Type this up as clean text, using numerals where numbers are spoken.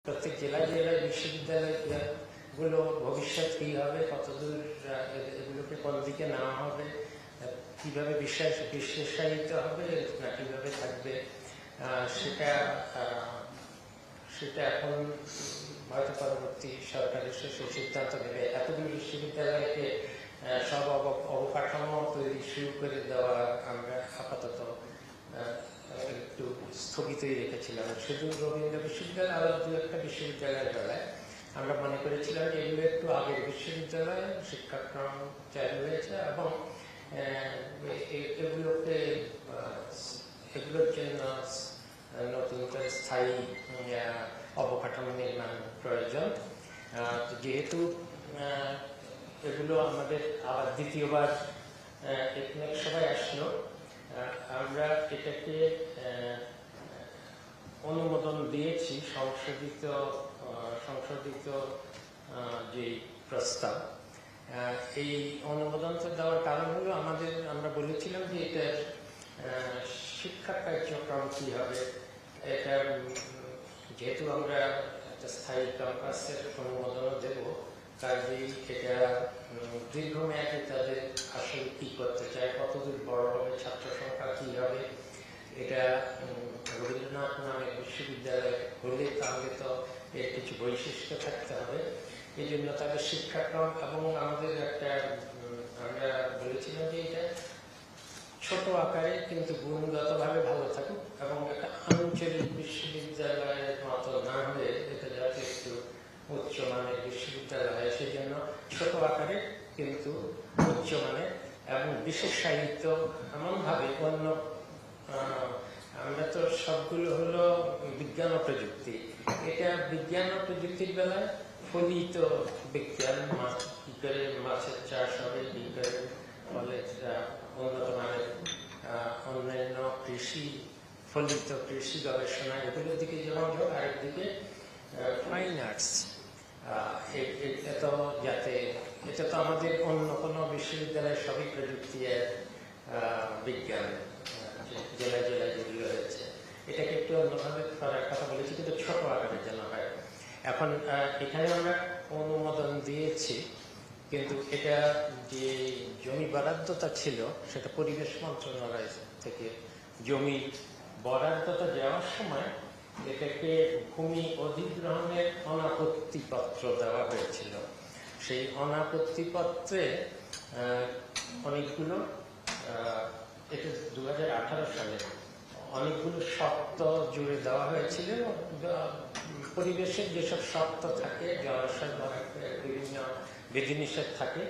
প্রত্যেক জেলায় জেলায় বিশ্ববিদ্যালয়গুলো ভবিষ্যৎ কী হবে, কতদূর এগুলোকে কোন দিকে নেওয়া হবে, কীভাবে বিশেষায়িত হবে না কীভাবে থাকবে, সেটা সেটা এখন হয়তো পরবর্তী সরকার এসে সেই সিদ্ধান্ত নেবে। এতগুলো বিশ্ববিদ্যালয়কে সব অবকাঠামো তৈরি শুরু করে দেওয়া আমরা আপাতত একটু স্থগিতই রেখেছিলাম। শুধু রবীন্দ্র বিশ্ববিদ্যালয় আরও দু একটা বিশ্ববিদ্যালয়ের বেলায় আমরা মনে করেছিলাম যে এগুলো একটু আগের বিশ্ববিদ্যালয়, শিক্ষাক্রম চালু হয়েছে এবং এগুলোর জন্য নতুন করে স্থায়ী অবকাঠামো নির্মাণ প্রয়োজন। যেহেতু এগুলো আমাদের আবার দ্বিতীয়বার এক সবাই আসলো, আমরা এটাকে অনুমোদন দিয়েছি। সংশোধিত যে প্রস্তাব, এই অনুমোদনটা দেওয়ার কারণ হলো আমরা বলেছিলাম যে এটার শিক্ষা কার্যক্রম কী হবে। এটা যেহেতু আমরা একটা স্থায়ী ক্যাম্পাসের অনুমোদনও দেব, কাজেই এটা দীর্ঘমেয়াদে তাদের আসলে কী করতে চায়, কতদূর বড় হবে, ছাত্র সংখ্যা কী হবে, এটা রবীন্দ্রনাথ নামের বিশ্ববিদ্যালয় হলে তাহলে তো এর কিছু বৈশিষ্ট্য থাকতে হবে। এই জন্য তাদের শিক্ষাক্রম এবং আমাদের আমরা বলেছিলাম যে এটা ছোট আকারে কিন্তু গুণগতভাবে ভালো থাকুক এবং একটা আঞ্চলিক বিশ্ববিদ্যালয়ের মতো না হয়ে এটা যাতে একটু উচ্চমানের বিশ্ববিদ্যালয় হয়, সেই জন্য ছোট আকারে কিন্তু উচ্চমানের এবং বিশেষায়িত এমনভাবে অন্য আমরা তো সবগুলো হলো বিজ্ঞান ও প্রযুক্তি। এটা বিজ্ঞান ও প্রযুক্তির বেলায় ফলিত বিজ্ঞান, কি করে মাছের চাষ হবে, কি করে ফলে উন্নত মানের অন্যান্য ফলিত কৃষি গবেষণা, এগুলোর দিকে যেমন হোক, আরেকদিকে ফাইন আর্টস। এটা তো আমাদের অন্য কোনো বিশ্ববিদ্যালয়ের সবই প্রযুক্তি আর বিজ্ঞান জেলায় জেলায় যেগুলো হয়েছে, এটাকে একটু অন্যভাবে করার কথা বলেছি, কিন্তু ছোট আকারের যেন হয়। এখন এখানে আমরা অনুমোদন দিয়েছি, কিন্তু এটা যে জমি বরাদ্দটা ছিল সেটা পরিবেশ মন্ত্রণালয় থেকে জমি বরাদ্দটা দেওয়ার সময় এটাকে ভূমি অধিগ্রহণের অনাপত্তিপত্র দেওয়া হয়েছিল। সেই অনাপত্তিপত্রে অনেকগুলো, এটা 2018 সালে অনেকগুলো শর্ত জুড়ে দেওয়া হয়েছিল। পরিবেশের যেসব শর্ত থাকে, জলাশয় বিভিন্ন বিধিনিষেধ থাকে,